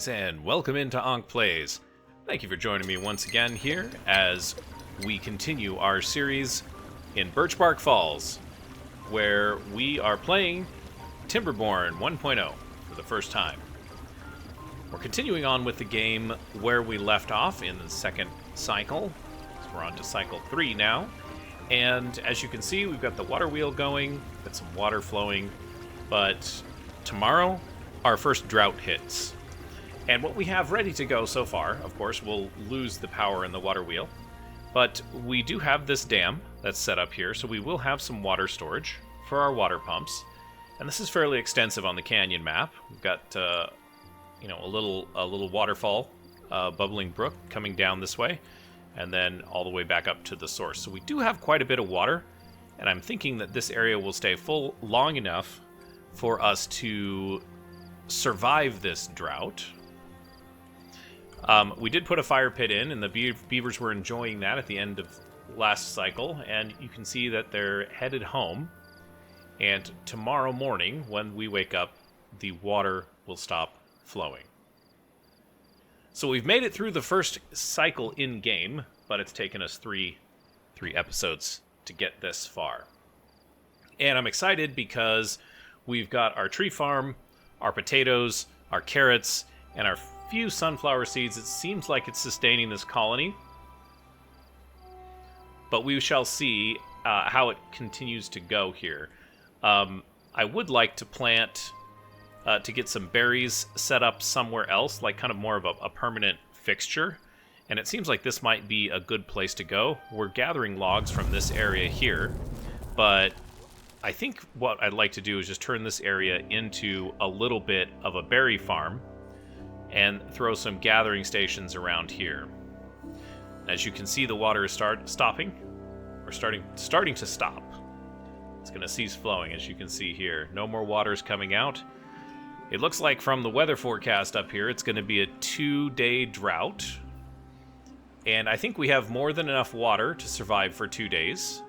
Greetings and welcome into Ankh Plays. Thank you for joining me once again here as we continue our series in Birchbark Falls, where we are playing Timberborn 1.0 for the first time. We're continuing on with the game where we left off in the second cycle. So we're on to cycle 3 now. And as you can see, we've got the water wheel going, got some water flowing, but tomorrow our first drought hits. And what we have ready to go so far, of course, we'll lose the power in the water wheel, but we do have this dam that's set up here, so we will have some water storage for our water pumps. And this is fairly extensive on the canyon map. We've got, a little waterfall, bubbling brook coming down this way, and then all the way back up to the source. So we do have quite a bit of water, and I'm thinking that this area will stay full long enough for us to survive this drought. We did put a fire pit in, and the beavers were enjoying that at the end of last cycle, and you can see that they're headed home. And tomorrow morning, when we wake up, the water will stop flowing. So we've made it through the first cycle in-game, but it's taken us three episodes to get this far. And I'm excited because we've got our tree farm, our potatoes, our carrots, and our few sunflower seeds. It seems like it's sustaining this colony, but we shall see how it continues to go here. I would like to plant, to get some berries set up somewhere else, like kind of more of a permanent fixture, and it seems like this might be a good place to go. We're gathering logs from this area here, but I think what I'd like to do is just turn this area into a little bit of a berry farm and throw some gathering stations around here. As you can see, the water is starting to stop. It's going to cease flowing, as you can see here. No more water is coming out. It looks like from the weather forecast up here, it's going to be a 2-day drought. And I think we have more than enough water to survive for 2 days.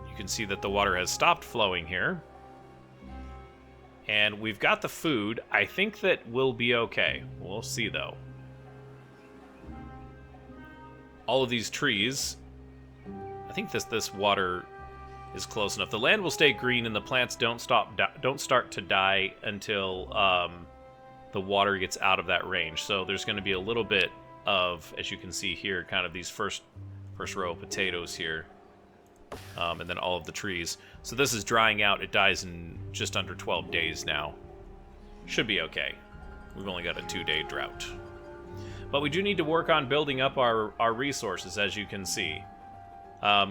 You can see that the water has stopped flowing here. And we've got the food. I think that we'll be okay. We'll see, though. All of these trees, I think this water is close enough. The land will stay green, and the plants don't start to die until the water gets out of that range. So there's going to be a little bit of, as you can see here, kind of these first row of potatoes here. And then all of the trees. So this is drying out. It dies in just under 12 days now. Should be okay. We've only got a 2-day drought. But we do need to work on building up our resources, as you can see.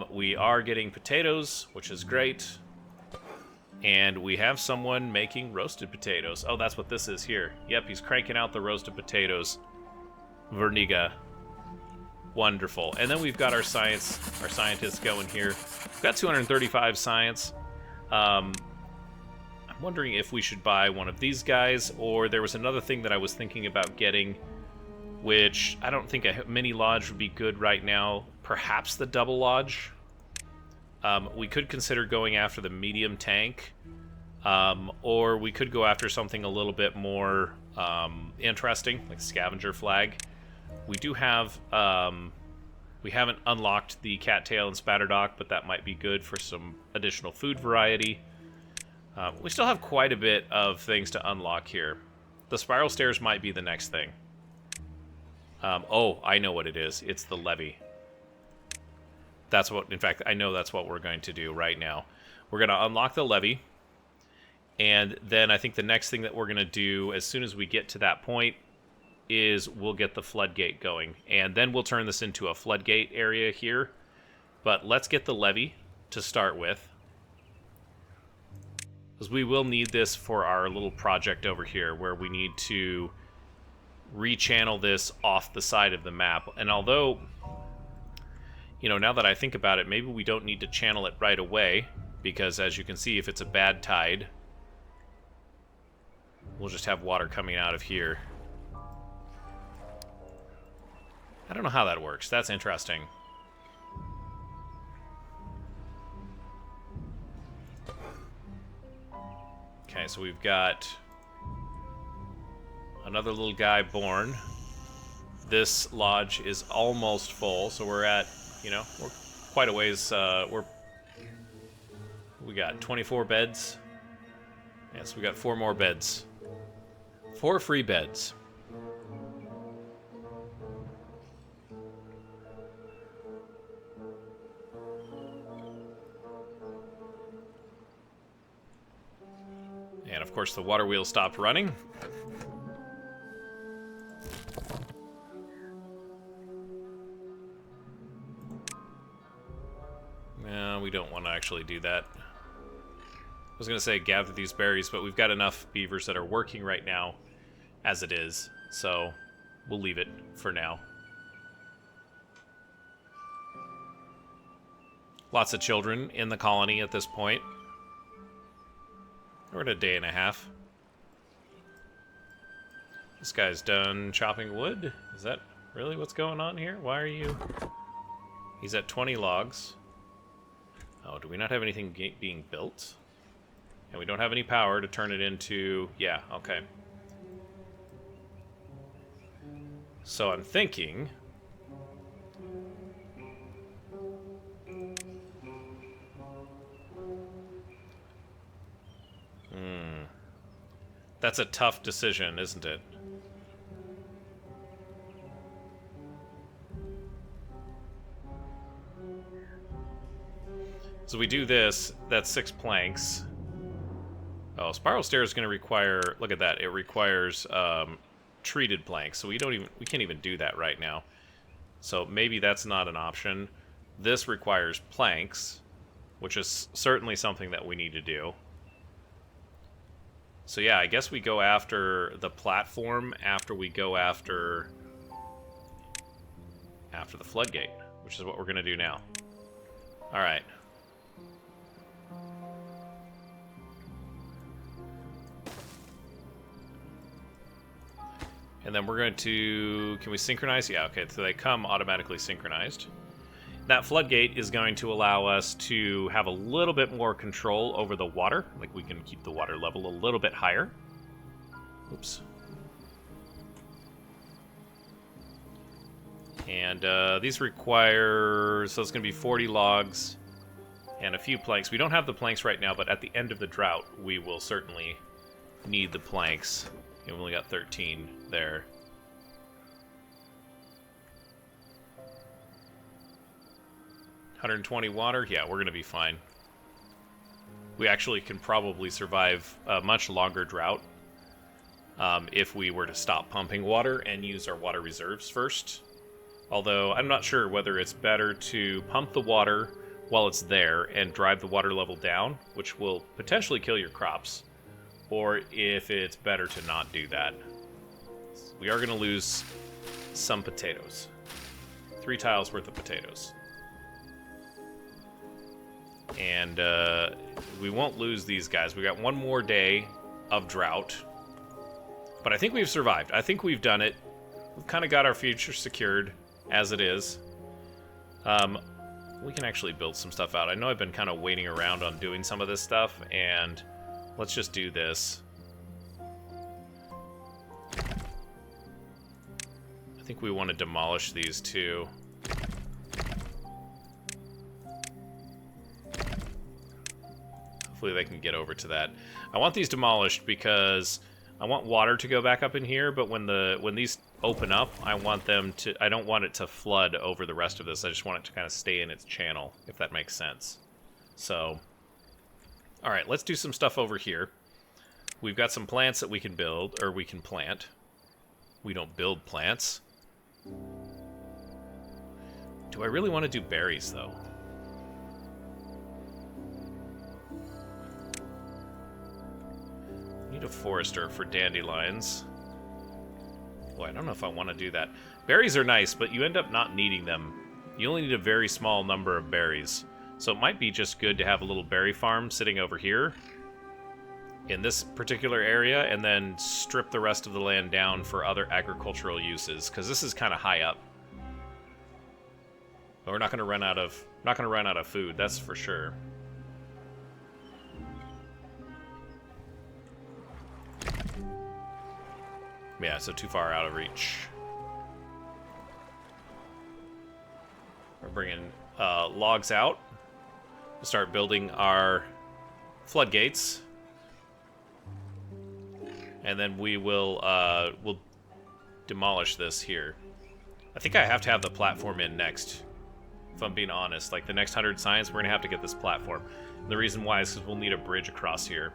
We are getting potatoes, which is great. And we have someone making roasted potatoes. Oh, that's what this is here. Yep, he's cranking out the roasted potatoes. Verniga. Wonderful. And then we've got our scientists going here. We've got 235 science. I'm wondering if we should buy one of these guys, or there was another thing that I was thinking about getting, which I don't think a mini lodge would be good right now. Perhaps the double lodge. We could consider going after the medium tank, or we could go after something a little bit more interesting, like scavenger flag. We do have, we haven't unlocked the cattail and spatterdock, but that might be good for some additional food variety. We still have quite a bit of things to unlock here. The spiral stairs might be the next thing. Oh, I know what it is. It's the levee. That's what, in fact, I know that's what we're going to do right now. We're going to unlock the levee, and then I think the next thing that we're going to do as soon as we get to that point is we'll get the floodgate going, and then we'll turn this into a floodgate area here. But let's get the levee to start with, because we will need this for our little project over here where we need to rechannel this off the side of the map. And although, now that I think about it, maybe we don't need to channel it right away, because as you can see, if it's a bad tide, we'll just have water coming out of here. I don't know how that works. That's interesting. Okay, so we've got Another little guy born. This lodge is almost full, so we're at, you know, we're quite a ways. We got 24 beds. Yes, we got 4 more beds. 4 free beds. And of course the water wheel stopped running. No, we don't want to actually do that. I was going to say gather these berries, but we've got enough beavers that are working right now as it is, so we'll leave it for now. Lots of children in the colony at this point. We're at a day and a half. This guy's done chopping wood. Is that really what's going on here? Why are you... He's at 20 logs. Oh, do we not have anything being built? And we don't have any power to turn it into... Yeah, okay. So I'm thinking... That's a tough decision, isn't it? So we do this, that's 6 planks. Oh, spiral stair is going to require, look at that, it requires treated planks, so we can't even do that right now. So maybe that's not an option. This requires planks, which is certainly something that we need to do. So yeah, I guess we go after the platform after we go after the floodgate, which is what we're going to do now. All right. And then we're going to... Can we synchronize? Yeah, okay, so they come automatically synchronized. That floodgate is going to allow us to have a little bit more control over the water. Like, we can keep the water level a little bit higher. Oops. And these require... So it's going to be 40 logs and a few planks. We don't have the planks right now, but at the end of the drought, we will certainly need the planks. We've only got 13 there. $120 water? Yeah, we're going to be fine. We actually can probably survive a much longer drought if we were to stop pumping water and use our water reserves first. Although, I'm not sure whether it's better to pump the water while it's there and drive the water level down, which will potentially kill your crops, or if it's better to not do that. We are going to lose some potatoes. 3 tiles worth of potatoes. And we won't lose these guys. We got 1 more day of drought. But I think we've survived. I think we've done it. We've kind of got our future secured as it is. We can actually build some stuff out. I know I've been kind of waiting around on doing some of this stuff, and let's just do this. I think we want to demolish these too. Hopefully they can get over to that. I want these demolished because I want water to go back up in here, but when these open up, I don't want it to flood over the rest of this. I just want it to kind of stay in its channel, if that makes sense. So, all right, let's do some stuff over here. We've got some plants that we can build, or we can plant. We don't build plants. Do I really want to do berries, though? Need a forester for dandelions. Boy, I don't know if I want to do that. Berries are nice, but you end up not needing them. You only need a very small number of berries. So it might be just good to have a little berry farm sitting over here in this particular area, and then strip the rest of the land down for other agricultural uses, because this is kind of high up. But we're not going to run out of food, that's for sure. Yeah, so too far out of reach. We're bringing logs out. Start building our floodgates. And then we will we'll demolish this here. I think I have to have the platform in next, if I'm being honest. Like, the next 100 science, we're going to have to get this platform. And the reason why is because we'll need a bridge across here.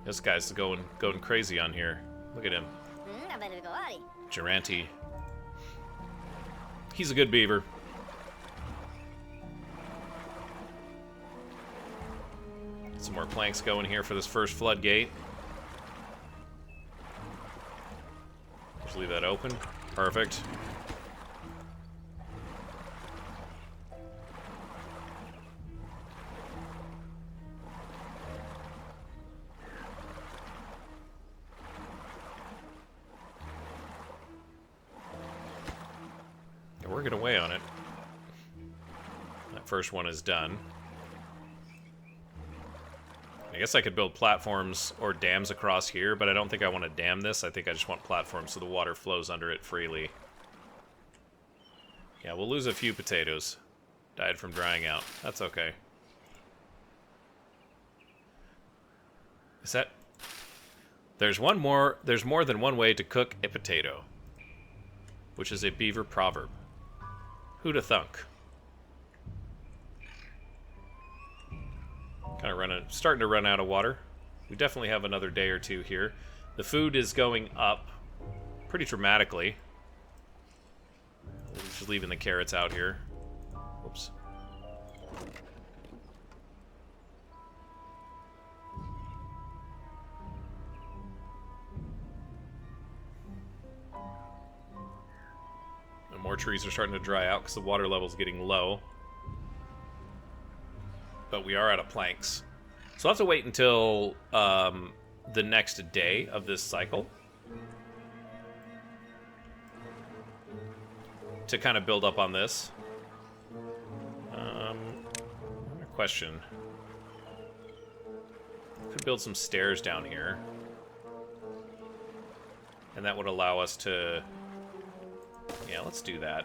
This guy's going crazy on here. Look at him. Geranti. He's a good beaver. Some more planks going here for this first floodgate. Just leave that open. Perfect. You're working away on it. That first one is done. I guess I could build platforms or dams across here, but I don't think I want to dam this. I think I just want platforms so the water flows under it freely. Yeah, we'll lose a few potatoes. Died from drying out. That's okay. Is that... There's more than one way to cook a potato, which is a beaver proverb. Who'da thunk? Kind of starting to run out of water. We definitely have another day or two here. The food is going up pretty dramatically. We're just leaving the carrots out here. Whoops. And more trees are starting to dry out because the water level is getting low. But we are out of planks. So I'll have to wait until the next day of this cycle to kind of build up on this. Question. Could build some stairs down here. And that would allow us to... Yeah, let's do that.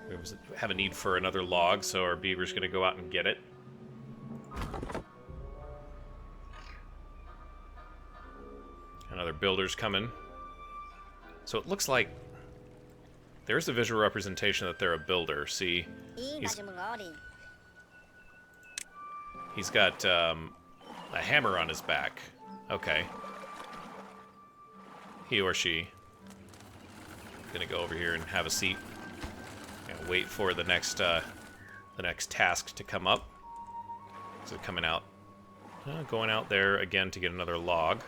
We have a need for another log, so our beaver's going to go out and get it. Another builder's coming. So it looks like there's a visual representation that they're a builder. See, he's got a hammer on his back. Okay. He or she. Gonna go over here and have a seat. And wait for the next task to come up. So coming out, going out there again to get another log.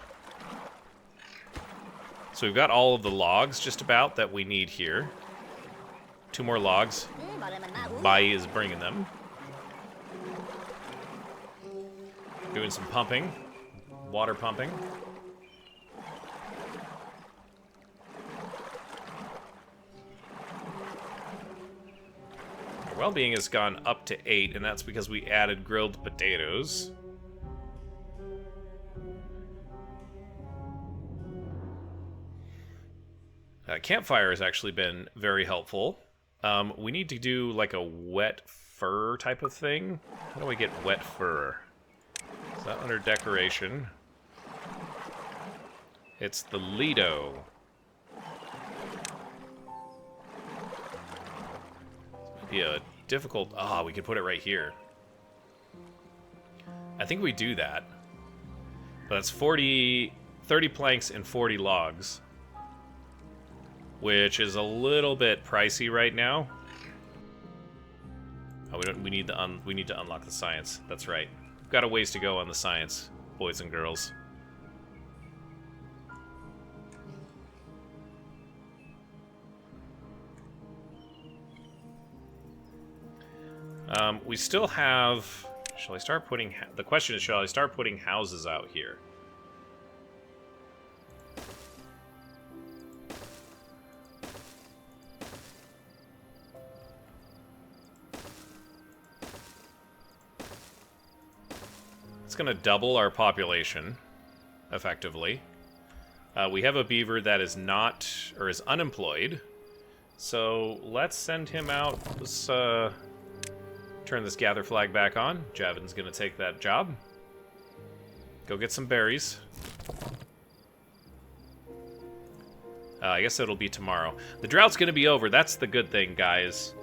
So we've got all of the logs just about that we need here. 2 more logs. Bai is bringing them. Doing some pumping, water pumping. Our well-being has gone up to 8, and that's because we added grilled potatoes. Campfire has actually been very helpful. We need to do like a wet fur type of thing. How do I get wet fur? Is that under decoration? It's the Lido. Be a difficult... we could put it right here. I think we do that. But that's 30 planks and 40 logs. Which is a little bit pricey right now. Oh, we need to unlock the science. That's right. We've got a ways to go on the science, boys and girls. We still have... Shall I start putting... The question is, shall I start putting houses out here? It's going to double our population, effectively. We have a beaver that is not, or is unemployed. So let's send him out. Let's turn this gather flag back on. Javin's going to take that job. Go get some berries. I guess it'll be tomorrow. The drought's going to be over. That's the good thing, guys.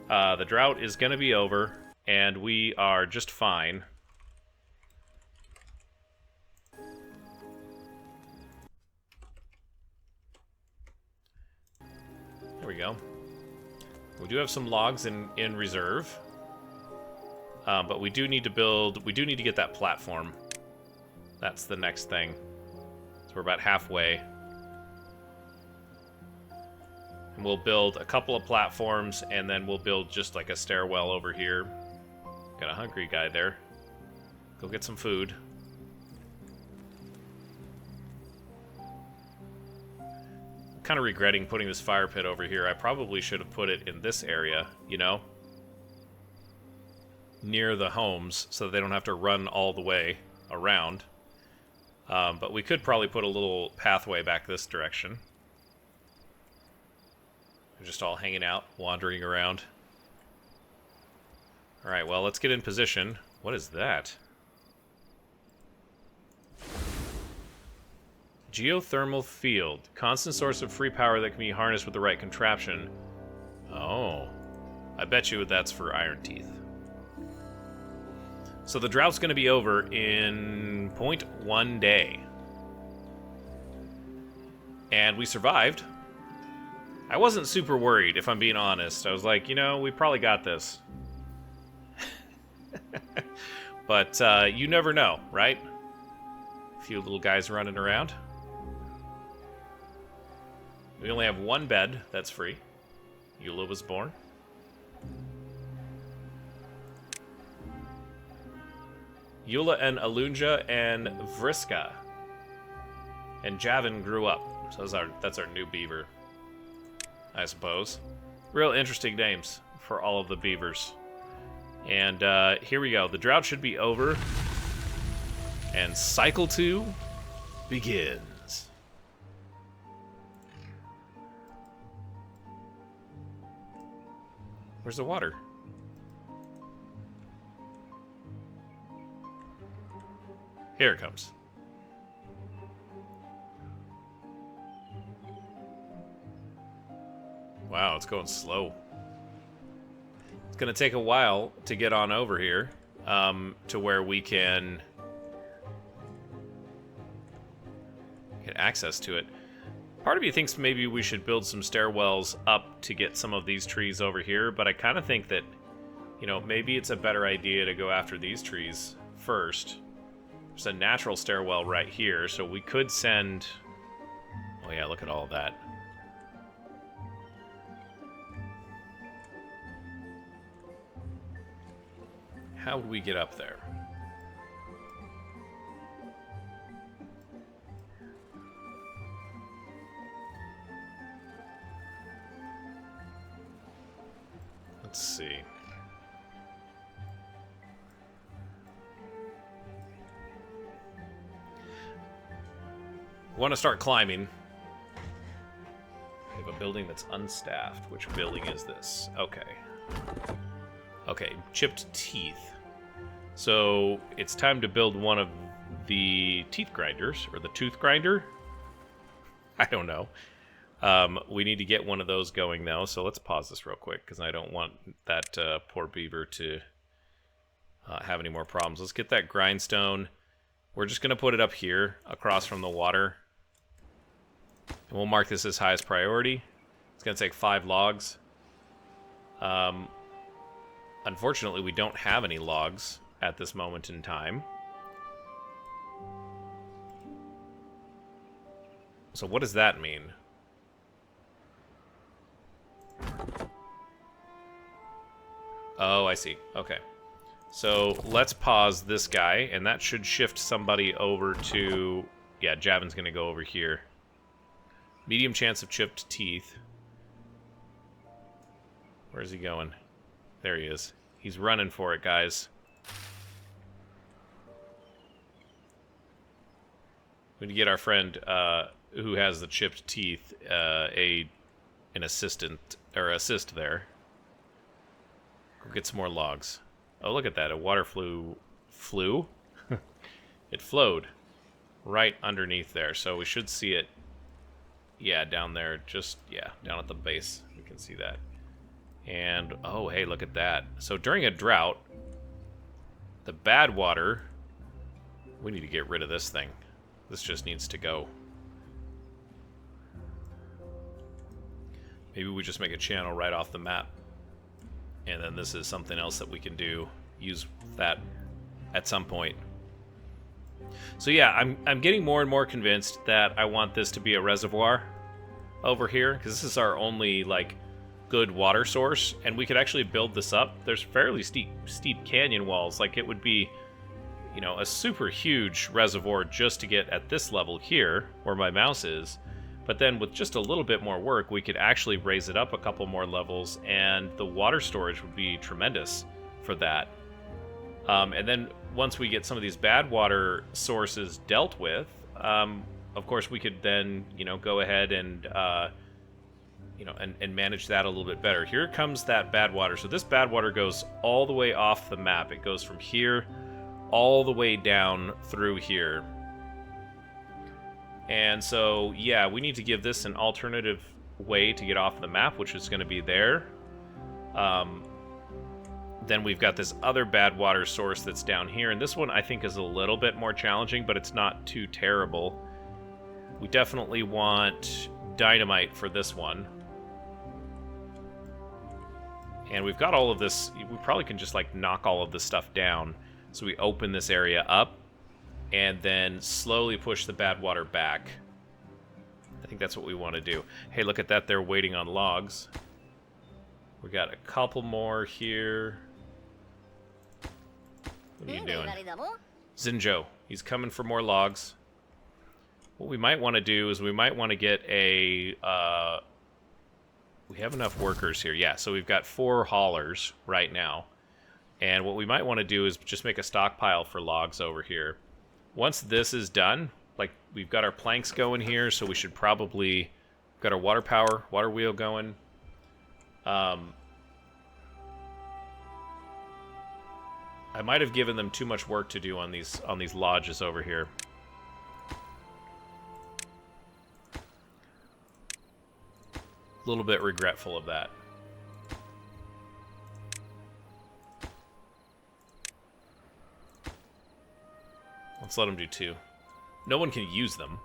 The drought is going to be over, and we are just fine. There we go. We do have some logs in reserve. But we do need to build... We do need to get that platform. That's the next thing. So we're about halfway. And we'll build a couple of platforms, and then we'll build just like a stairwell over here. Got a hungry guy there. Go get some food. I'm kind of regretting putting this fire pit over here. I probably should have put it in this area, you know? Near the homes, so they don't have to run all the way around. But we could probably put a little pathway back this direction. They're just all hanging out, wandering around. Alright, well, let's get in position. What is that? Geothermal field. Constant source of free power that can be harnessed with the right contraption. Oh. I bet you that's for Iron Teeth. So the drought's going to be over in 0.1 day. And we survived. I wasn't super worried, if I'm being honest. I was like, you know, we probably got this. But you never know, right? A few little guys running around. We only have one bed that's free. Eula was born. Eula and Alunja and Vriska. And Javin grew up. So that's our new beaver, I suppose. Real interesting names for all of the beavers. And here we go. The drought should be over. And cycle 2 begins. Where's the water? Here it comes. Wow, it's going slow. It's going to take a while to get on over here to where we can get access to it. Part of me thinks maybe we should build some stairwells up to get some of these trees over here, but I kind of think that, you know, maybe it's a better idea to go after these trees first. There's a natural stairwell right here, so we could send... Oh yeah, look at all of that. How would we get up there? Let's see. We want to start climbing. We have a building that's unstaffed. Which building is this? Okay. Okay, chipped teeth. So it's time to build one of the teeth grinders, or the tooth grinder. I don't know. We need to get one of those going though, so let's pause this real quick because I don't want that poor beaver to have any more problems. Let's get that grindstone. We're just going to put it up here across from the water. And we'll mark this as highest priority. It's going to take 5 logs. Unfortunately, we don't have any logs at this moment in time. So what does that mean? Oh, I see. Okay. So let's pause this guy, and that should shift somebody over to... Yeah, Javin's going to go over here. Medium chance of chipped teeth. Where's he going? There he is. He's running for it, guys. We need to get our friend who has the chipped teeth an assistant or assist there. Go get some more logs. Oh, look at that! A water flew. It flowed right underneath there, so we should see it. Yeah, down there, down at the base, we can see that. And oh, hey, look at that! So during a drought, the bad water. We need to get rid of this thing. This just needs to go. Maybe we just make a channel right off the map. And then this is something else that we can do. Use that at some point. So yeah, I'm getting more and more convinced that I want this to be a reservoir over here. Because this is our only, like, good water source. And we could actually build this up. There's fairly steep canyon walls. Like, it would be, you know, a super huge reservoir just to get at this level here, where my mouse is. But then with just a little bit more work, we could actually raise it up a couple more levels, and the water storage would be tremendous for that. And then once we get some of these bad water sources dealt with, of course we could then, you know, go ahead and, and manage that a little bit better. Here comes that bad water. So this bad water goes all the way off the map. It goes from here all the way down through here. And so, yeah, we need to give this an alternative way to get off the map, which is going to be there. Then we've got this other bad water source that's down here. And this one, I think, is a little bit more challenging, but it's not too terrible. We definitely want dynamite for this one. And we've got all of this. We probably can just, like, knock all of this stuff down. So we open this area up. And then slowly push the bad water back. I think that's what we want to do. Hey, look at that. They're waiting on logs. We got a couple more here. What are you doing? Zinjo. He's coming for more logs. What we might want to do is we might want to get a... we have enough workers here. Yeah, so we've got 4 haulers right now. And what we might want to do is just make a stockpile for logs over here. Once this is done, like, we've got our planks going here, so we should probably got our water wheel going. I might have given them too much work to do on these lodges over here. A little bit regretful of that. Let's let them do 2. No one can use them.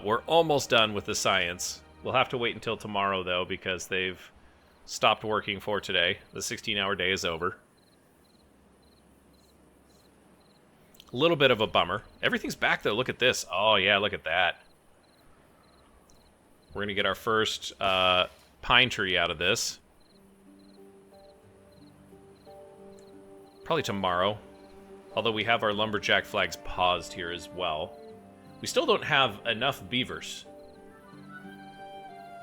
We're almost done with the science. We'll have to wait until tomorrow, though, because they've stopped working for today. The 16-hour day is over. A little bit of a bummer. Everything's back, though. Look at this. Oh, yeah, look at that. We're going to get our first pine tree out of this. Probably tomorrow. Although we have our lumberjack flags paused here as well. We still don't have enough beavers.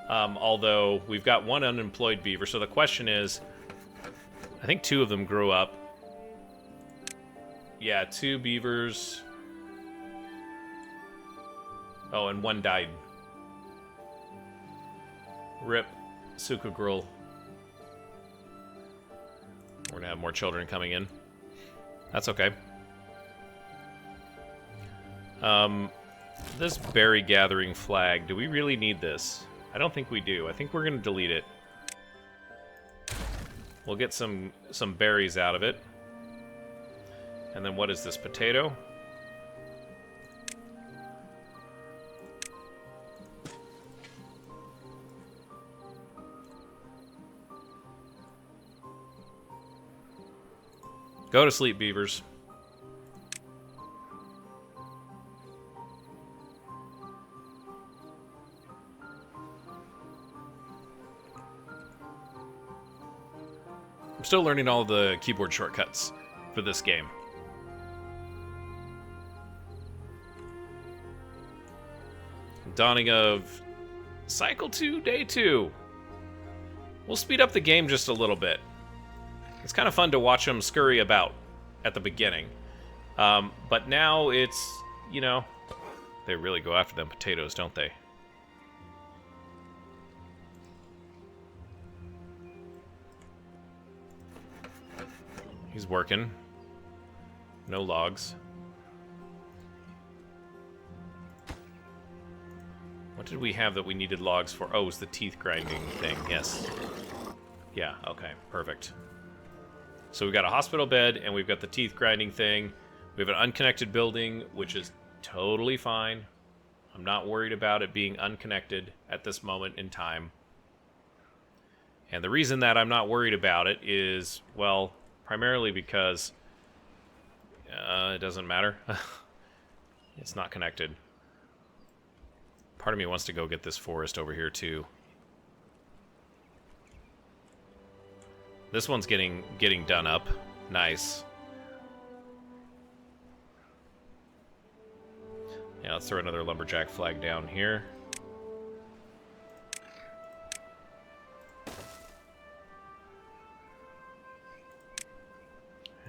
Although we've got 1 unemployed beaver. So the question is, I think 2 of them grew up. Yeah, 2 beavers. Oh, and 1 died. Rip. Suka Gruel. We're going to have more children coming in. That's okay. This berry gathering flag, do we really need this? I don't think we do. I think we're going to delete it. We'll get some berries out of it. And then what is this, potato? Go to sleep, beavers. I'm still learning all the keyboard shortcuts for this game. Dawning of Cycle 2, Day 2. We'll speed up the game just a little bit. It's kind of fun to watch them scurry about at the beginning. But now it's, you know, they really go after them potatoes, don't they? He's working. No logs. What did we have that we needed logs for? Oh, it was the teeth grinding thing. Yes. Yeah, okay. Perfect. So we've got a hospital bed, and we've got the teeth grinding thing. We have an unconnected building, which is totally fine. I'm not worried about it being unconnected at this moment in time. And the reason that I'm not worried about it is, well, primarily because it doesn't matter. It's not connected. Part of me wants to go get this forest over here, too. This one's getting done up. Nice. Yeah, let's throw another lumberjack flag down here.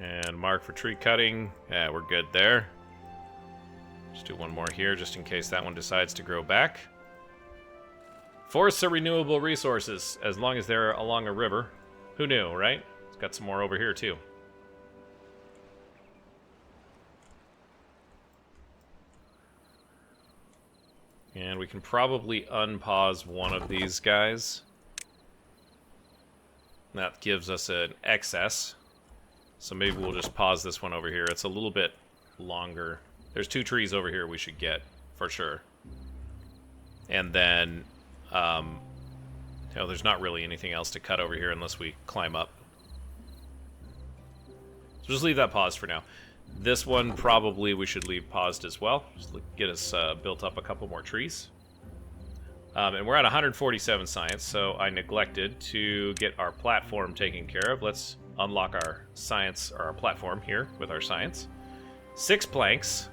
And mark for tree cutting. Yeah, we're good there. Just do one more here, just in case that one decides to grow back. Forests are renewable resources, as long as they're along a river. Who knew, right? It's got some more over here, too. And we can probably unpause one of these guys. That gives us an excess. So maybe we'll just pause this one over here. It's a little bit longer. There's 2 trees over here we should get, for sure. And then, there's not really anything else to cut over here unless we climb up. So just leave that paused for now. This one probably we should leave paused as well. Just get us built up a couple more trees. And we're at 147 science, so I neglected to get our platform taken care of. Let's unlock our science, or our platform here with our science. 6 planks.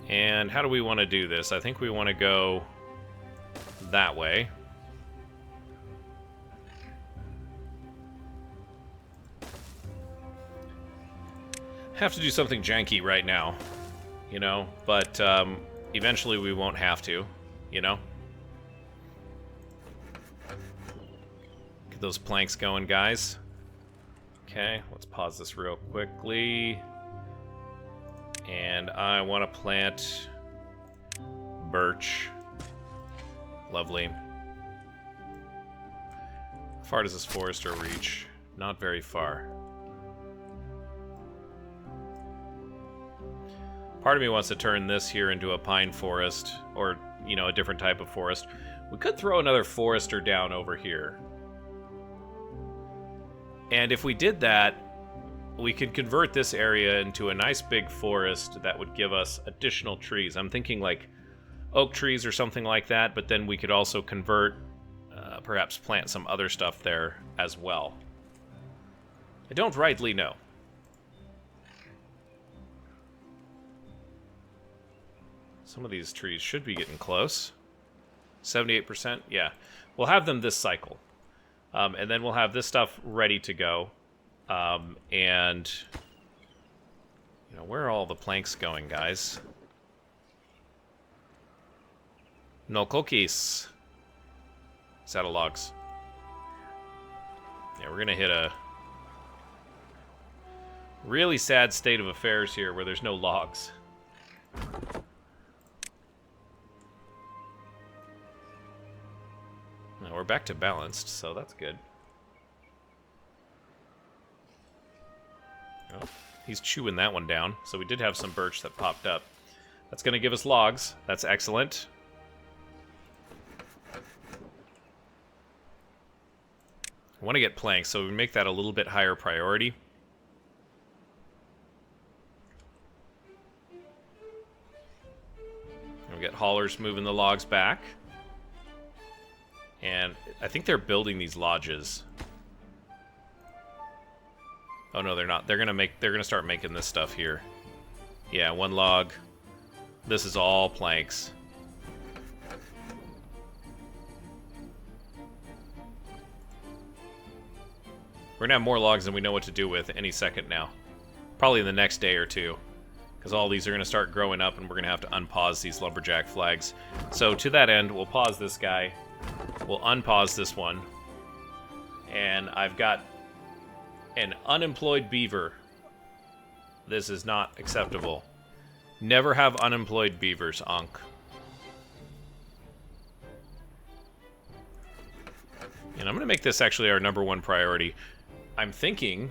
And how do we want to do this? I think we want to go that way. Have to do something janky right now, you know, but eventually we won't have to, you know. Get those planks going, guys. Okay, let's pause this real quickly. And I want to plant birch. Lovely. How far does this forester reach? Not very far. Part of me wants to turn this here into a pine forest, or, you know, a different type of forest. We could throw another forester down over here. And if we did that, we could convert this area into a nice big forest that would give us additional trees. I'm thinking like oak trees or something like that, but then we could also convert, perhaps plant some other stuff there as well. I don't rightly know. Some of these trees should be getting close. 78%, yeah. We'll have them this cycle. And then we'll have this stuff ready to go. And, you know, where are all the planks going, guys? No cookies. Saddle logs. Yeah, we're gonna hit a really sad state of affairs here where there's no logs. Now we're back to balanced, so that's good. Oh, he's chewing that one down. So we did have some birch that popped up. That's going to give us logs. That's excellent. I want to get planks, so we make that a little bit higher priority. And we get haulers moving the logs back. And I think they're building these lodges. Oh no, they're not. They're gonna start making this stuff here. Yeah, 1 log. This is all planks. We're gonna have more logs than we know what to do with any second now. Probably the next day or two. Because all these are gonna start growing up and we're gonna have to unpause these lumberjack flags. So to that end, we'll pause this guy. We'll unpause this one. And I've got an unemployed beaver. This is not acceptable. Never have unemployed beavers, Ankh. And I'm going to make this actually our #1 priority. I'm thinking...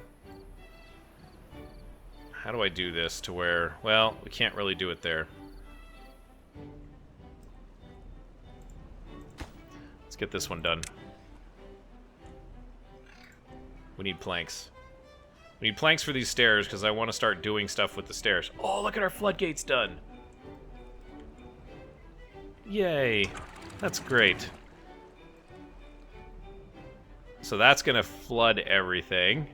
How do I do this to where... Well, we can't really do it there. Let's get this one done. We need planks. We need planks for these stairs because I want to start doing stuff with the stairs. Oh, look at our floodgates done. Yay. That's great. So that's going to flood everything.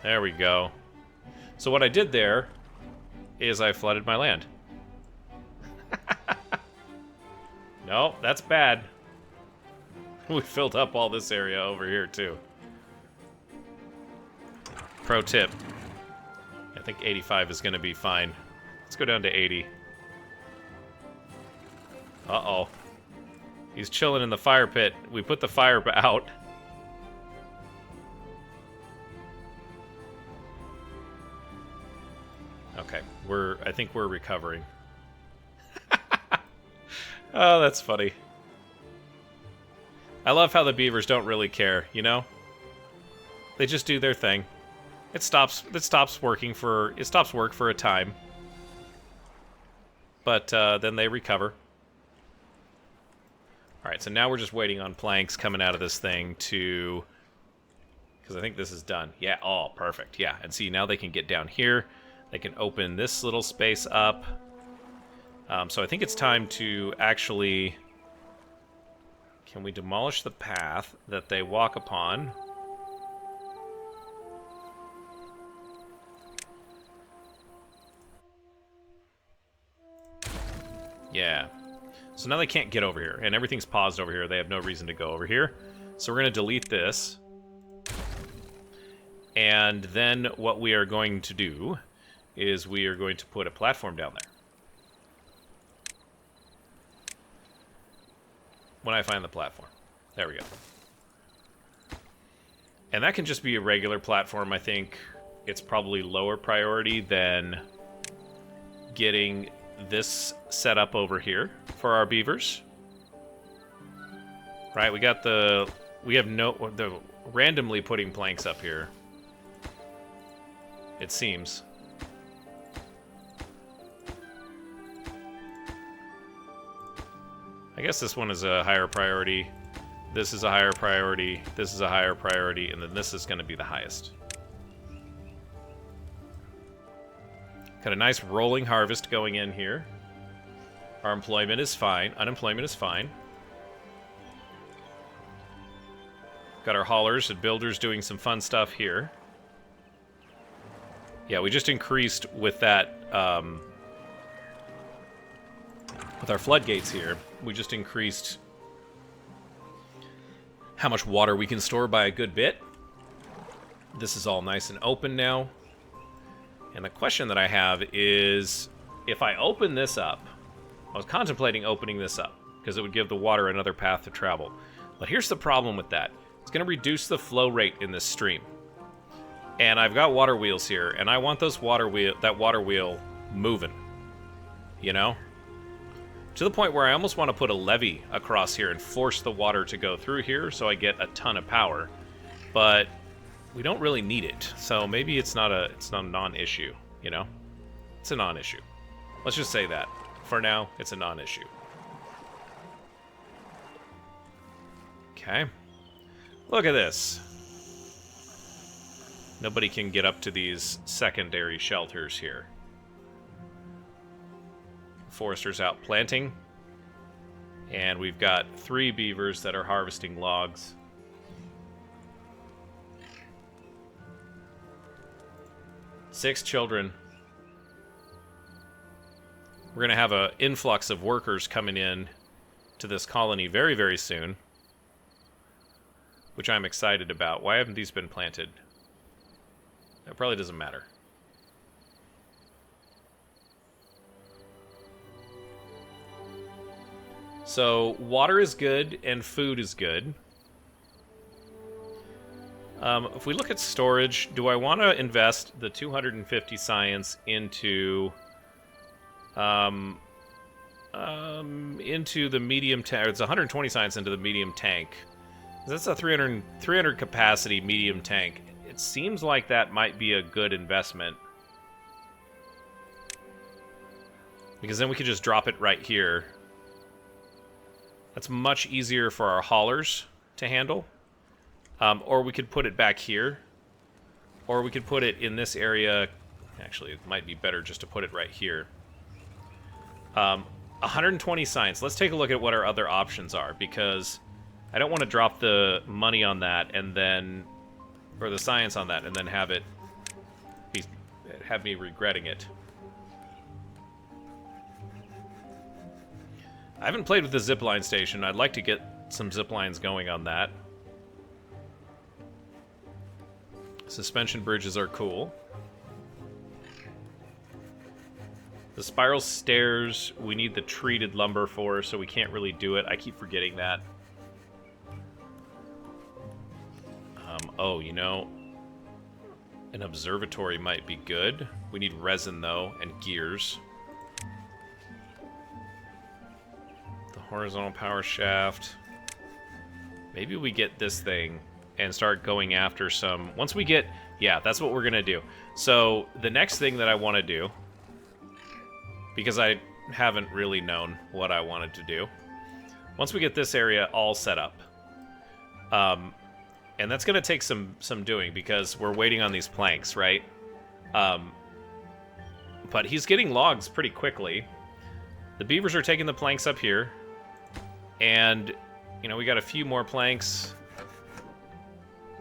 There we go. So what I did there is I flooded my land. No, that's bad. We filled up all this area over here, too. Pro tip. I think 85 is going to be fine. Let's go down to 80. Uh-oh. He's chilling in the fire pit. We put the fire out. Okay, I think we're recovering. Oh, that's funny. I love how the beavers don't really care, you know? They just do their thing. It stops work for a time. But then they recover. Alright, so now we're just waiting on planks coming out of this thing to... Because I think this is done. Yeah, oh, perfect. Yeah, and see, now they can get down here. They can open this little space up. So I think it's time to actually... Can we demolish the path that they walk upon? Yeah. So now they can't get over here, and everything's paused over here. They have no reason to go over here. So we're going to delete this. And then what we are going to do is we are going to put a platform down there. When I find the platform. There we go. And that can just be a regular platform, I think. It's probably lower priority than getting this set up over here for our beavers. Right, we have randomly putting planks up here. It seems. I guess this one is a higher priority. This is a higher priority. This is a higher priority. And then this is going to be the highest. Got a nice rolling harvest going in here. Our employment is fine. Unemployment is fine. Got our haulers and builders doing some fun stuff here. Yeah, we just increased with that... with our floodgates here, we just increased how much water we can store by a good bit. This is all nice and open now. And the question that I have is, if I open this up, I was contemplating opening this up, because it would give the water another path to travel. But here's the problem with that. It's going to reduce the flow rate in this stream. And I've got water wheels here, and I want that water wheel moving. You know? To the point where I almost want to put a levee across here and force the water to go through here so I get a ton of power. But we don't really need it, so maybe it's not a non-issue, you know? It's a non-issue. Let's just say that. For now, it's a non-issue. Okay. Look at this. Nobody can get up to these secondary shelters here. Foresters out planting. And we've got 3 beavers that are harvesting logs. Six children. We're going to have an influx of workers coming in to this colony very, very soon, which I'm excited about. Why haven't these been planted? It probably doesn't matter. So, water is good and food is good. If we look at storage, do I want to invest the 250 science into the medium tank? It's 120 science into the medium tank. That's a 300 capacity medium tank. It seems like that might be a good investment, because then we could just drop it right here. That's much easier for our haulers to handle. Or we could put it back here. Or we could put it in this area. Actually, it might be better just to put it right here. 120 science. Let's take a look at what our other options are, because I don't want to drop the money on that and then... or the science on that and then have me regretting it. I haven't played with the zipline station. I'd like to get some ziplines going on that. Suspension bridges are cool. The spiral stairs, we need the treated lumber for, so we can't really do it. I keep forgetting that. Oh, you know, an observatory might be good. We need resin, though, and gears. The horizontal power shaft. Maybe we get this thing and start going after some... Once we get... Yeah, that's what we're going to do. So, the next thing that I want to do, because I haven't really known what I wanted to do, once we get this area all set up, and that's going to take some doing, because we're waiting on these planks, right? But he's getting logs pretty quickly. The beavers are taking the planks up here, and, you know, we got a few more planks.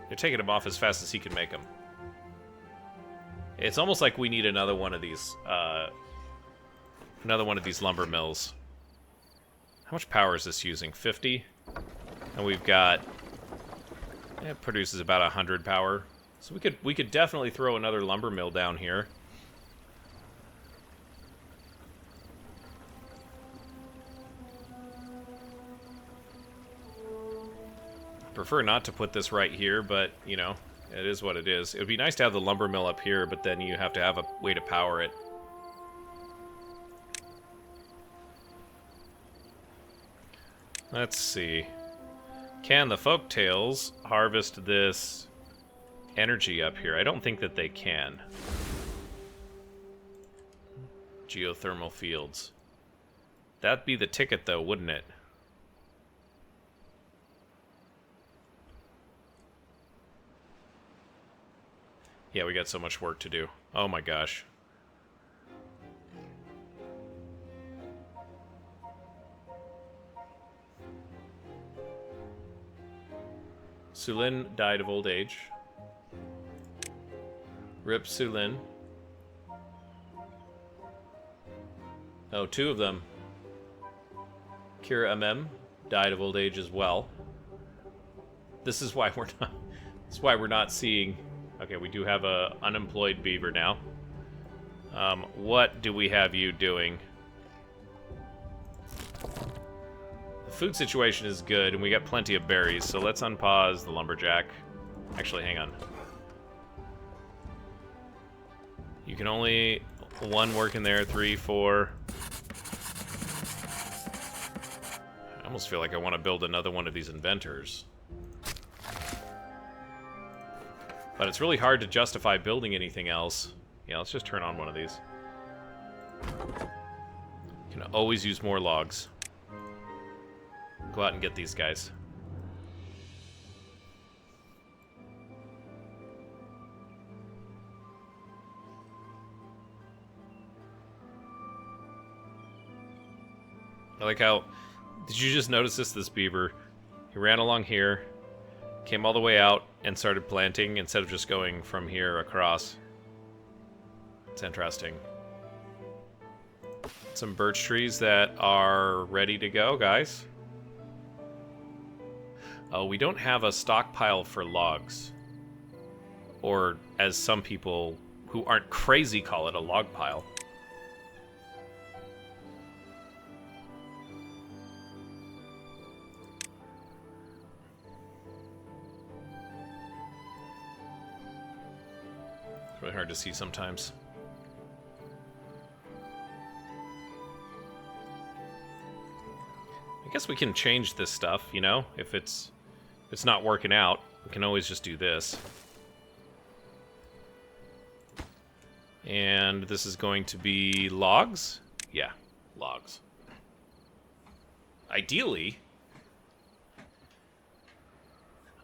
They're taking them off as fast as he can make them. It's almost like we need another one of these lumber mills. How much power is this using? 50? And we've got... It produces about 100 power. So we could definitely throw another lumber mill down here. Prefer not to put this right here, but, you know, it is what it is. It would be nice to have the lumber mill up here, but then you have to have a way to power it. Let's see. Can the folktales harvest this energy up here? I don't think that they can. Geothermal fields. That'd be the ticket, though, wouldn't it? Yeah, we got so much work to do. Oh my gosh. Sulin died of old age. Rip Sulin. Oh, two of them. Kira Amem died of old age as well. This is why we're not. This is why we're not seeing. Okay, we do have a unemployed beaver now. What do we have you doing? The food situation is good, and we got plenty of berries, so let's unpause the lumberjack. Actually, hang on. You can only... one work in there, 3, 4... I almost feel like I want to build another one of these inventors. But it's really hard to justify building anything else. Yeah, let's just turn on one of these. You can always use more logs. Go out and get these guys. I like how... Did you just notice this beaver? He ran along here, came all the way out, and started planting instead of just going from here across. It's interesting. Some birch trees that are ready to go, guys. Oh, we don't have a stockpile for logs. Or, as some people who aren't crazy call it, a log pile. It's really hard to see sometimes. I guess we can change this stuff, you know? If it's not working out, we can always just do this. And this is going to be logs? Yeah, logs. Ideally,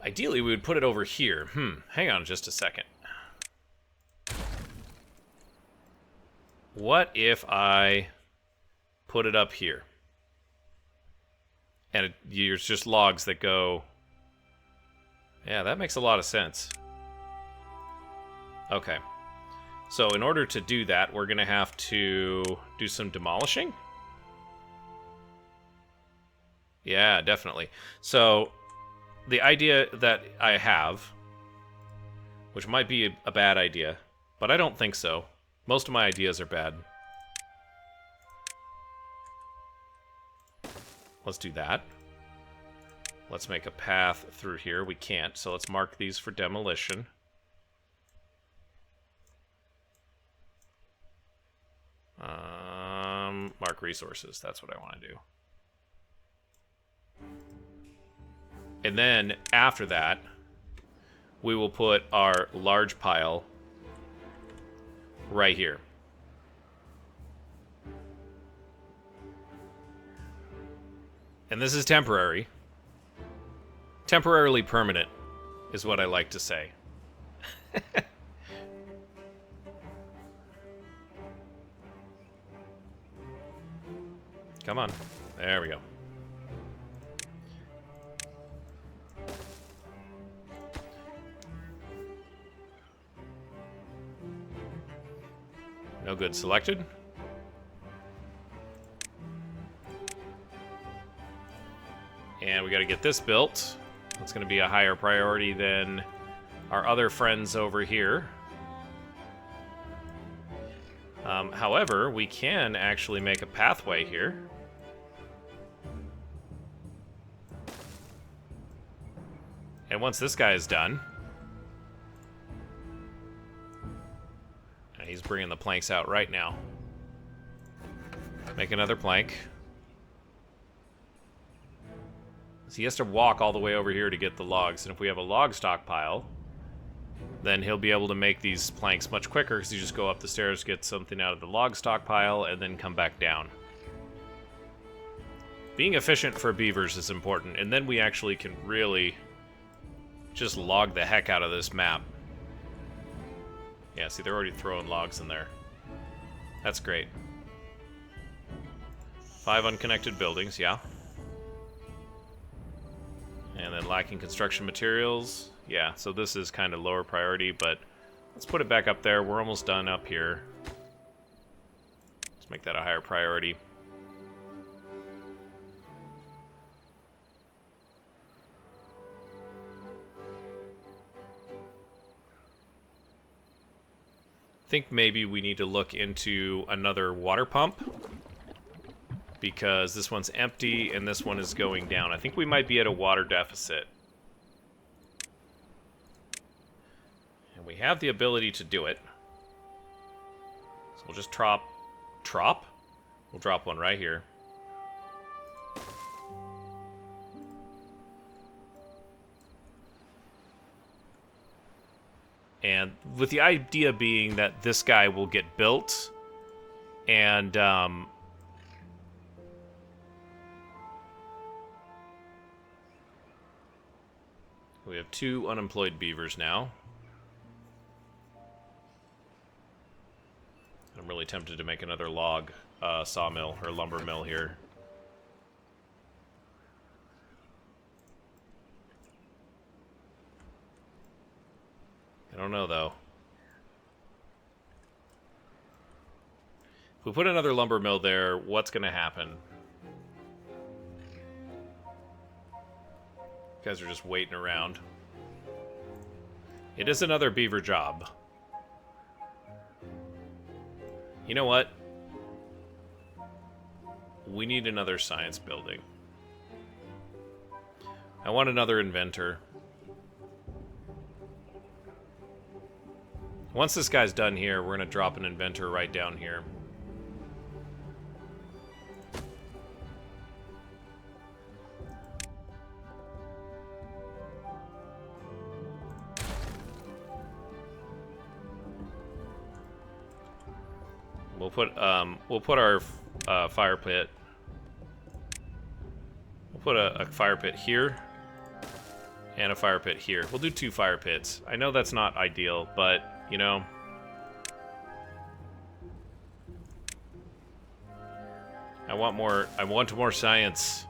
we would put it over here. Hang on just a second. What if I put it up here? And there's just logs that go... Yeah, that makes a lot of sense. Okay. So in order to do that, we're going to have to do some demolishing. Yeah, definitely. So the idea that I have, which might be a bad idea, but I don't think so. Most of my ideas are bad. Let's do that. Let's make a path through here. We can't, so let's mark these for demolition. Mark resources. That's what I want to do. And then, after that, we will put our large pile right here. And this is temporary. Temporarily permanent is what I like to say. Come on. There we go. No good selected. And we got to get this built. It's going to be a higher priority than our other friends over here. However, we can actually make a pathway here. And once this guy is done... He's bringing the planks out right now. Make another plank. So he has to walk all the way over here to get the logs. And if we have a log stockpile, then he'll be able to make these planks much quicker because you just go up the stairs, get something out of the log stockpile, and then come back down. Being efficient for beavers is important, and then we actually can really just log the heck out of this map. Yeah, see, they're already throwing logs in there. That's great. 5 unconnected buildings, yeah. And then lacking construction materials. Yeah, so this is kind of lower priority, but let's put it back up there. We're almost done up here. Let's make that a higher priority. I think maybe we need to look into another water pump because this one's empty and this one is going down. I think we might be at a water deficit. And we have the ability to do it. So we'll just drop? We'll drop one right here. And with the idea being that this guy will get built, and we have 2 unemployed beavers now. I'm really tempted to make another log sawmill or lumber mill here. I don't know, though. If we put another lumber mill there, what's going to happen? You guys are just waiting around. It is another beaver job. You know what? We need another science building. I want another inventor. Once this guy's done here, we're going to drop an inventor right down here. We'll put our fire pit. We'll put a fire pit here and a fire pit here. We'll do 2 fire pits. I know that's not ideal, but you know, I want more science.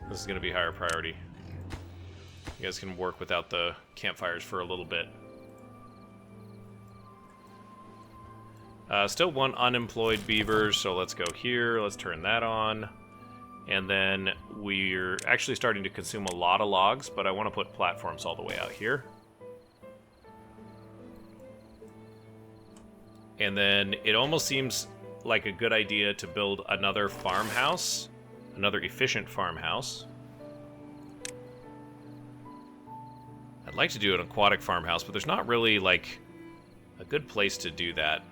This is going to be higher priority. You guys can work without the campfires for a little bit. Still 1 unemployed beaver, so let's go here. Let's turn that on. And then we're actually starting to consume a lot of logs, but I want to put platforms all the way out here. And then it almost seems like a good idea to build another farmhouse, another efficient farmhouse. I'd like to do an aquatic farmhouse, but there's not really, like, a good place to do that.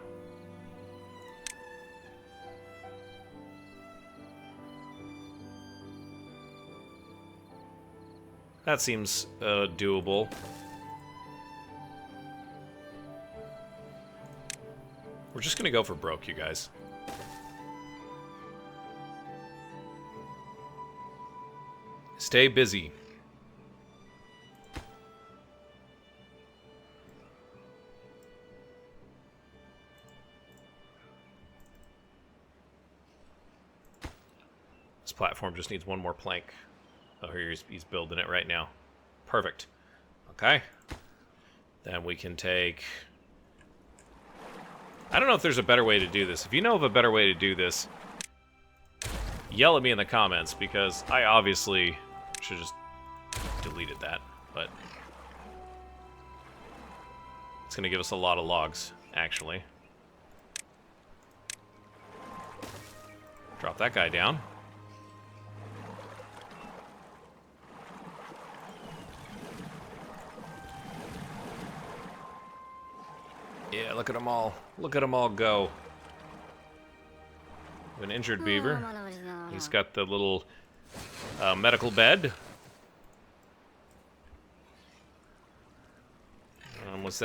That seems doable. We're just gonna go for broke, you guys. Stay busy. This platform just needs 1 more plank. Oh, here he's building it right now. Perfect. Okay. Then we can take... I don't know if there's a better way to do this. If you know of a better way to do this, yell at me in the comments, because I obviously should have just deleted that, but it's going to give us a lot of logs, actually. Drop that guy down. Yeah, look at them all. Look at them all go. An injured beaver. He's got the little medical bed. Was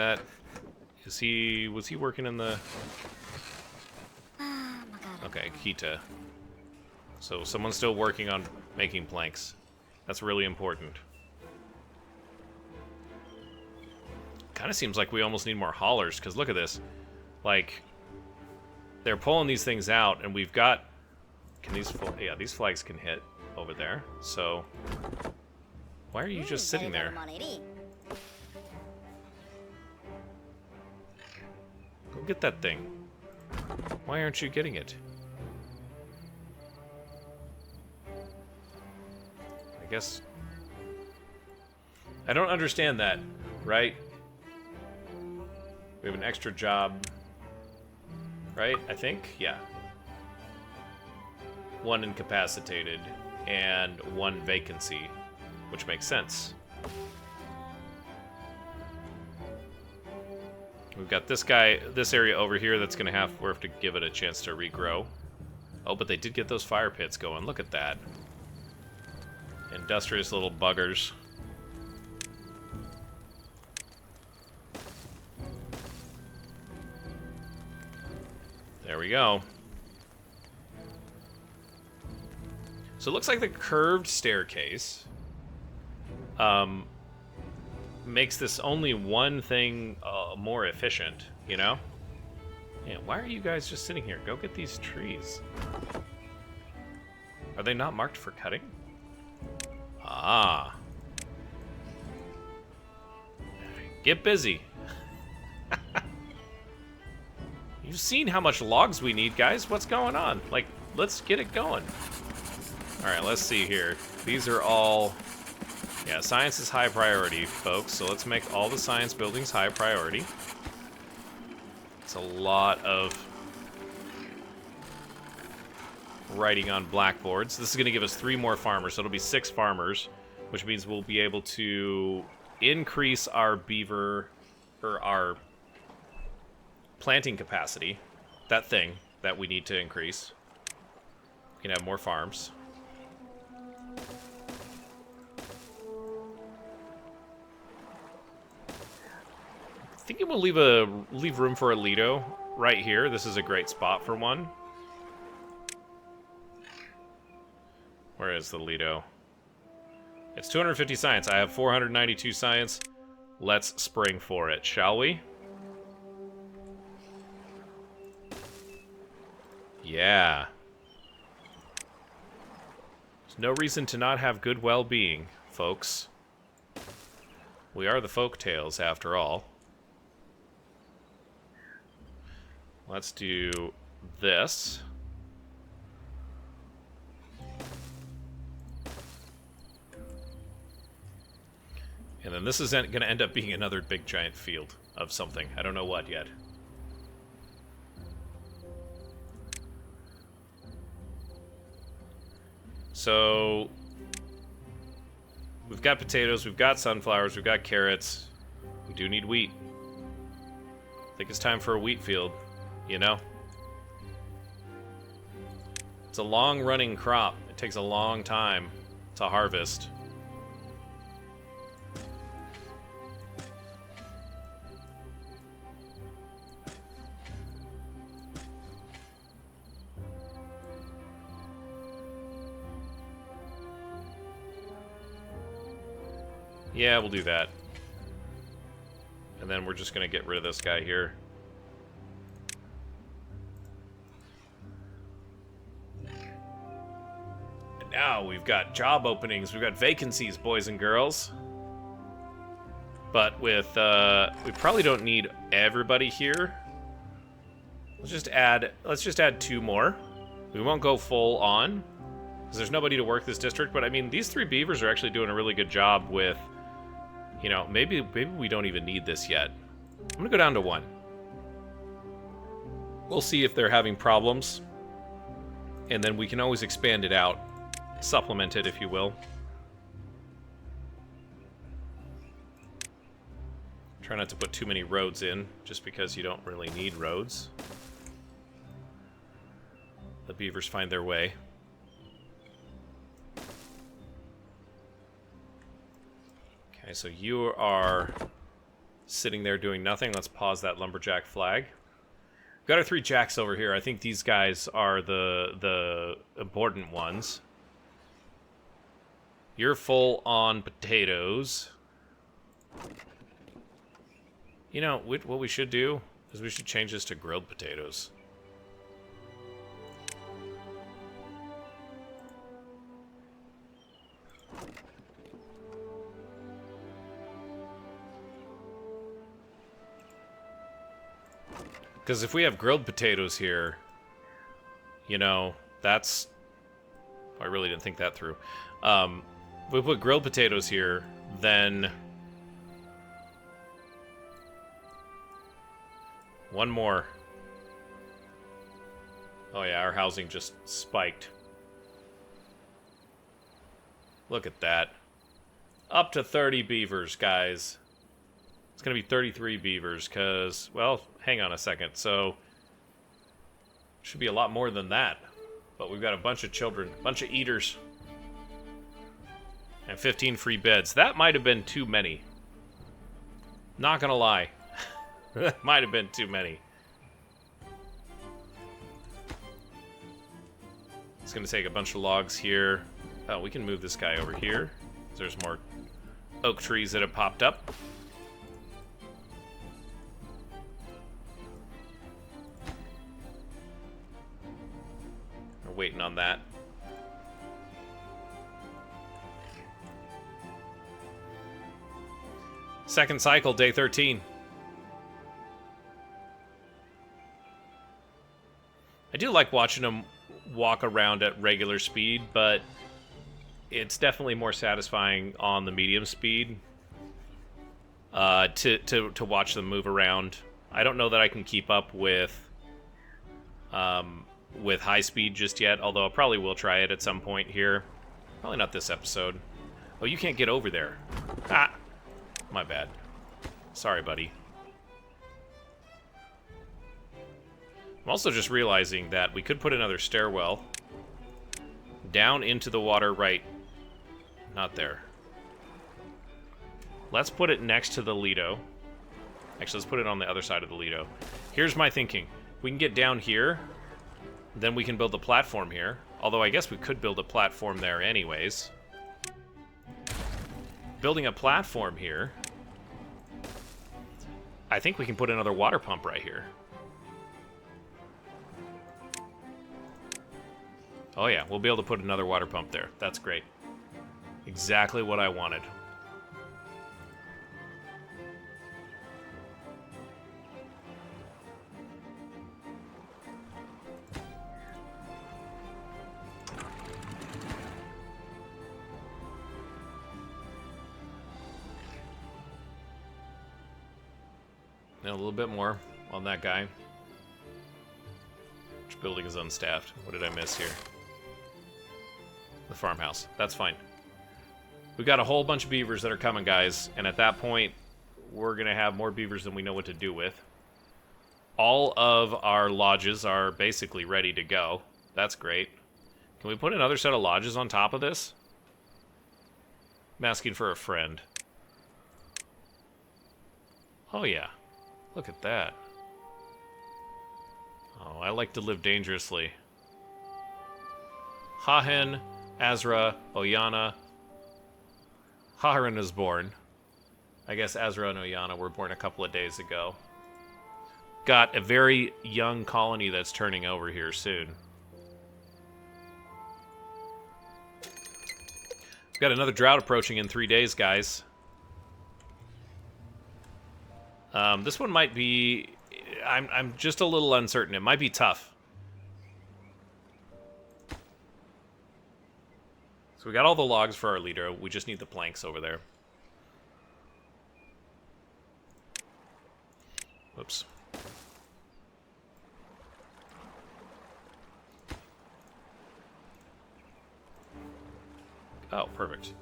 he working in the... Okay, Kita. So someone's still working on making planks. That's really important. Kind of seems like we almost need more haulers, because look at this. Like, they're pulling these things out, and we've got... Can these... Yeah, these flags can hit over there. So, why are you just sitting there? Go get that thing. Why aren't you getting it? I guess... I don't understand that, right? We have an extra job, right? I think? Yeah. 1 incapacitated and 1 vacancy, which makes sense. We've got this guy, this area over here that's going to have to give it a chance to regrow. Oh, but they did get those fire pits going. Look at that. Industrious little buggers. There we go. So it looks like the curved staircase makes this only 1 thing more efficient, you know? Yeah, why are you guys just sitting here? Go get these trees. Are they not marked for cutting? Ah. Get busy. You've seen how much logs we need, guys. What's going on? Like, let's get it going. Alright, let's see here. These are all... Yeah, science is high priority, folks. So let's make all the science buildings high priority. It's a lot of writing on blackboards. This is going to give us 3 more farmers, so it'll be 6 farmers, which means we'll be able to increase our beaver, or our planting capacity. That thing that we need to increase. We can have more farms. I think we'll leave room for a Lido right here. This is a great spot for one. Where is the Lido? It's 250 science. I have 492 science. Let's spring for it, shall we? Yeah. There's no reason to not have good well-being, folks. We are the folk tales, after all. Let's do this. And then this is going to end up being another big giant field of something. I don't know what yet. So we've got potatoes, we've got sunflowers, we've got carrots. We do need wheat. I think it's time for a wheat field, you know? It's a long-running crop. It takes a long time to harvest. Yeah, we'll do that. And then we're just going to get rid of this guy here. And now we've got job openings. We've got vacancies, boys and girls. But with, we probably don't need everybody here. Let's just add 2 more. We won't go full on, because there's nobody to work this district. But I mean, these 3 beavers are actually doing a really good job with, you know, maybe we don't even need this yet. I'm gonna go down to 1. We'll see if they're having problems, and then we can always expand it out, supplement it, if you will. Try not to put too many roads in, just because you don't really need roads. The beavers find their way. Okay, so you are sitting there doing nothing. Let's pause that lumberjack flag. We've got our 3 jacks over here. I think these guys are the important ones. You're full on potatoes. You know, what we should do is we should change this to grilled potatoes. Because if we have grilled potatoes here, you know, that's... I really didn't think that through. If we put grilled potatoes here, then... One more. Oh yeah, our housing just spiked. Look at that. Up to 30 beavers, guys. It's going to be 33 beavers, because, well, hang on a second. So, should be a lot more than that. But we've got a bunch of children, a bunch of eaters. And 15 free beds. That might have been too many. Not going to lie. That might have been too many. It's going to take a bunch of logs here. Oh, we can move this guy over here. There's more oak trees that have popped up. We're waiting on that. Second cycle, day 13. I do like watching them walk around at regular speed, but it's definitely more satisfying on the medium speed to watch them move around. I don't know that I can keep up with high speed just yet, although I probably will try it at some point here. Probably not this episode. Oh, you can't get over there. Ah, my bad. Sorry, buddy. I'm also just realizing that we could put another stairwell down into the water right. Not there. Let's put it next to the Lido. Actually, let's put it on the other side of the Lido. Here's my thinking. We can get down here, then we can build the platform here. Although I guess we could build a platform there anyways. Building a platform here. I think we can put another water pump right here. Oh yeah, we'll be able to put another water pump there. That's great. Exactly what I wanted. Now a little bit more on that guy. Which building is unstaffed? What did I miss here? The farmhouse. That's fine. We've got a whole bunch of beavers that are coming, guys. And at that point, we're going to have more beavers than we know what to do with. All of our lodges are basically ready to go. That's great. Can we put another set of lodges on top of this? I'm asking for a friend. Oh, yeah. Look at that. Oh, I like to live dangerously. Hahen, Azra, Oyana. Hahren is born. I guess Azra and Oyana were born a couple of days ago. Got a very young colony that's turning over here soon. We've got another drought approaching in 3 days, guys. This one might be... I'm just a little uncertain. It might be tough. So we got all the logs for our leader. We just need the planks over there. Whoops. Oh, perfect.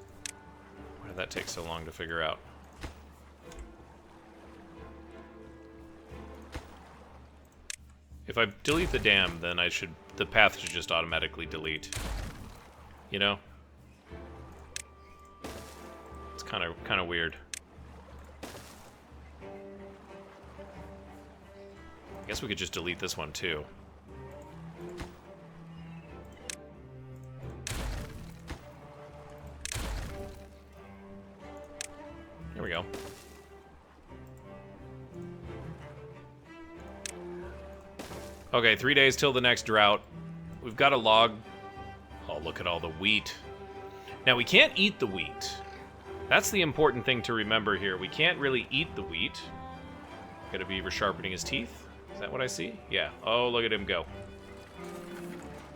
Why did that take so long to figure out? If I delete the dam, then the path should just automatically delete. You know? It's kind of weird. I guess we could just delete this one too. There we go. Okay, 3 days till the next drought. We've got a log. Oh, look at all the wheat. Now, we can't eat the wheat. That's the important thing to remember here. We can't really eat the wheat. Got a beaver sharpening his teeth. Is that what I see? Yeah. Oh, look at him go.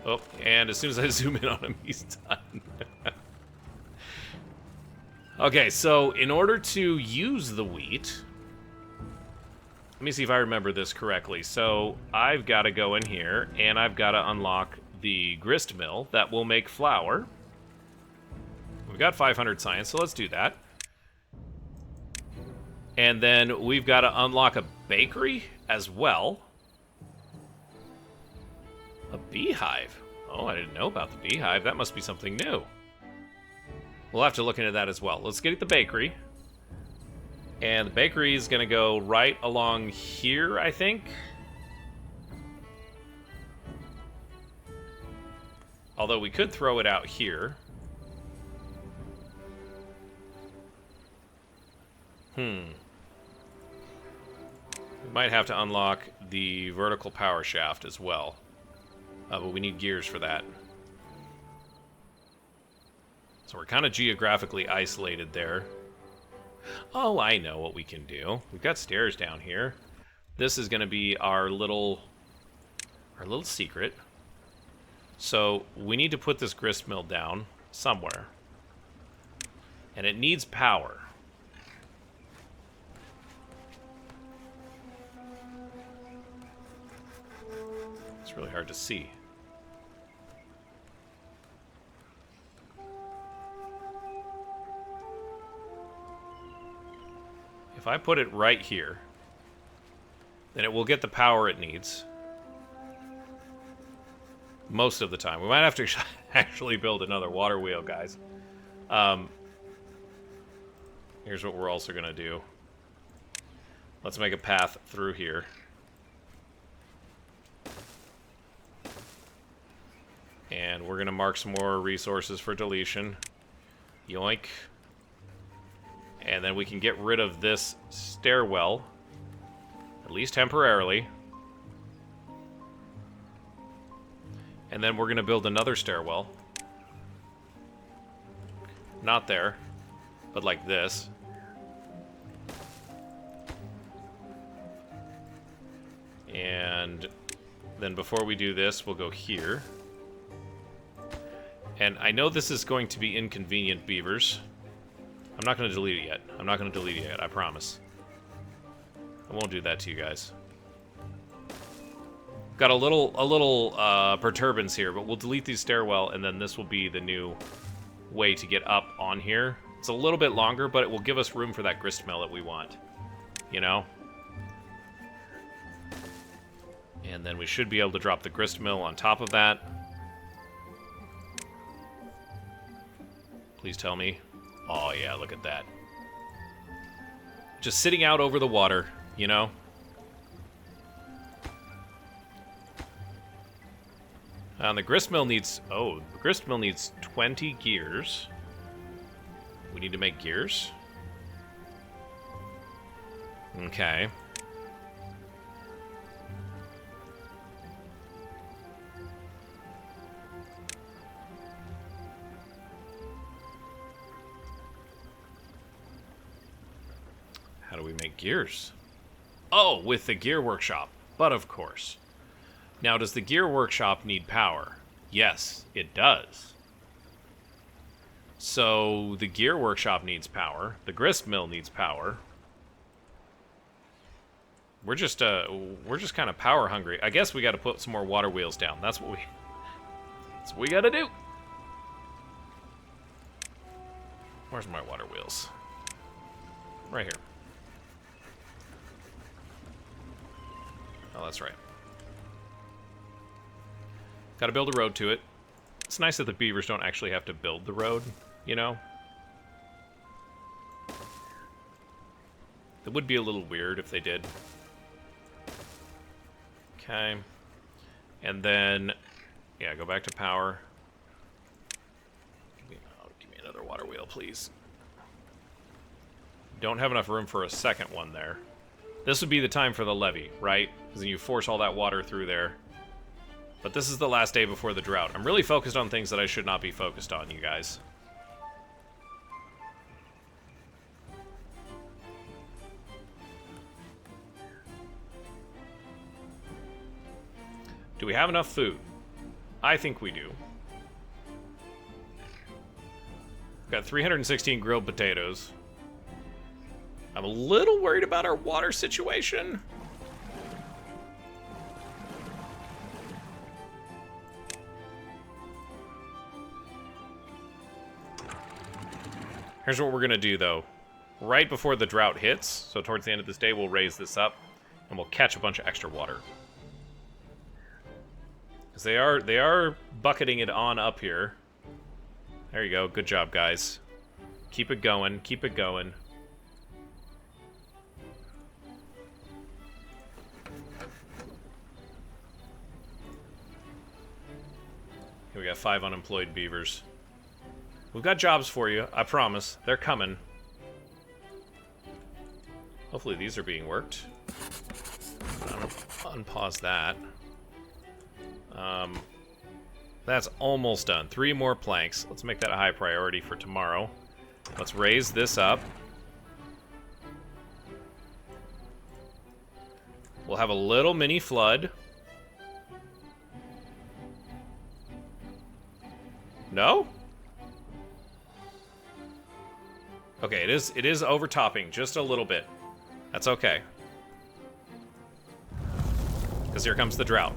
Oh, and as soon as I zoom in on him, he's done. Okay, so in order to use the wheat... Let me see if I remember this correctly. So I've got to go in here, and I've got to unlock the grist mill that will make flour. We've got 500 science, so let's do that. And then we've got to unlock a bakery as well. A beehive. Oh, I didn't know about the beehive. That must be something new. We'll have to look into that as well. Let's get at the bakery. And the bakery is going to go right along here, I think. Although we could throw it out here. We might have to unlock the vertical power shaft as well. But we need gears for that. So we're kind of geographically isolated there. Oh, I know what we can do. We've got stairs down here. This is going to be our little our little secret. So we need to put this grist mill down somewhere. And it needs power. It's really hard to see. If I put it right here, then it will get the power it needs. Most of the time. We might have to actually build another water wheel, guys. Here's what we're also going to do. Let's make a path through here. And we're going to mark some more resources for deletion. Yoink. And then we can get rid of this stairwell. At least temporarily. And then we're going to build another stairwell. Not there, but like this. And then before we do this, we'll go here. And I know this is going to be inconvenient, beavers. I'm not going to delete it yet. I'm not going to delete it yet, I promise. I won't do that to you guys. Got a little perturbance here, but we'll delete these stairwell, and then this will be the new way to get up on here. It's a little bit longer, but it will give us room for that grist mill that we want. You know? And then we should be able to drop the grist mill on top of that. Please tell me. Oh yeah, look at that. Just sitting out over the water, you know? And the gristmill needs... Oh, the gristmill needs 20 gears. We need to make gears? Okay. How do we make gears? Oh, with the gear workshop. But of course. Now, does the gear workshop need power? Yes, it does. So, the gear workshop needs power. The grist mill needs power. We're just kind of power hungry. I guess we got to put some more water wheels down. That's what we got to do. Where's my water wheels? Right here. Oh, that's right. Gotta build a road to it. It's nice that the beavers don't actually have to build the road, you know? It would be a little weird if they did. Okay. And then, yeah, go back to power. Give me another water wheel, please. Don't have enough room for a second one there. This would be the time for the levee, right? Because then you force all that water through there. But this is the last day before the drought. I'm really focused on things that I should not be focused on, you guys. Do we have enough food? I think we do. We've got 316 grilled potatoes. I'm a little worried about our water situation. Here's what we're going to do, though. Right before the drought hits, so towards the end of this day, we'll raise this up, and we'll catch a bunch of extra water. Because they are bucketing it on up here. There you go. Good job, guys. Keep it going. Keep it going. Here we got 5 unemployed beavers. We've got jobs for you, I promise. They're coming. Hopefully these are being worked. Unpause that. That's almost done. 3 more planks. Let's make that a high priority for tomorrow. Let's raise this up. We'll have a little mini flood. No? Okay, it is overtopping just a little bit. That's okay. Because here comes the drought.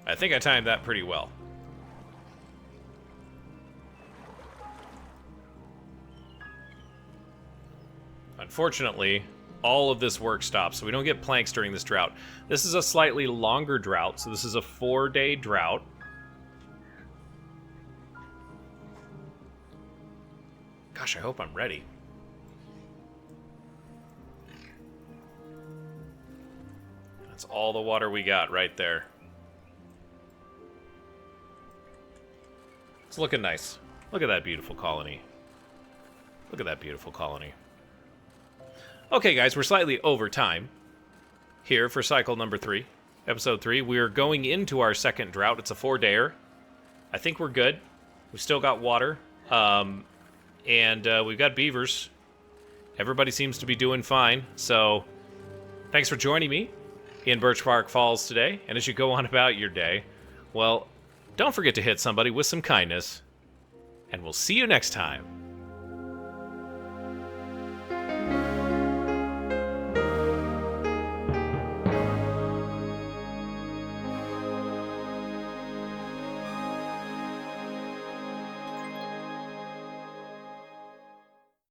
I think I timed that pretty well. Unfortunately, all of this work stops, so we don't get planks during this drought. This is a slightly longer drought, so this is a 4-day drought. Gosh, I hope I'm ready. That's all the water we got right there. It's looking nice. Look at that beautiful colony. Look at that beautiful colony. Okay, guys, we're slightly over time here for cycle number 3, episode 3. We're going into our second drought. It's a 4-dayer. I think we're good. We've still got water, and we've got beavers. Everybody seems to be doing fine. So, thanks for joining me in Birchbark Falls today. And as you go on about your day, well, don't forget to hit somebody with some kindness. And we'll see you next time.